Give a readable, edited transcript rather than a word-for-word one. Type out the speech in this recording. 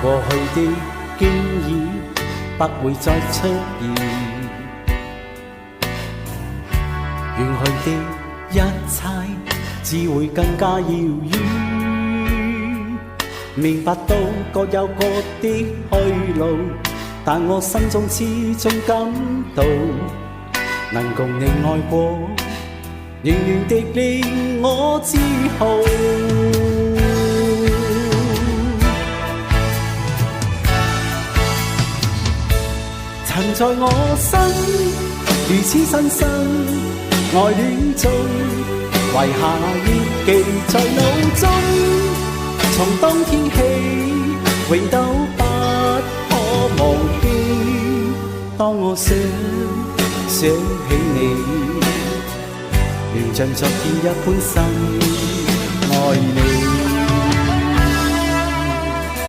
過去的經已不會再出現，遠去的一切只會更加遙遠。明白到各有各的去路，但我心中始終感到，能共你愛過，遠遠的令我自豪。曾在我心如此深深愛戀中，遺下憶記在腦中，從當天起永都不可忘記。當我想起你，仍像昨天一般深愛你。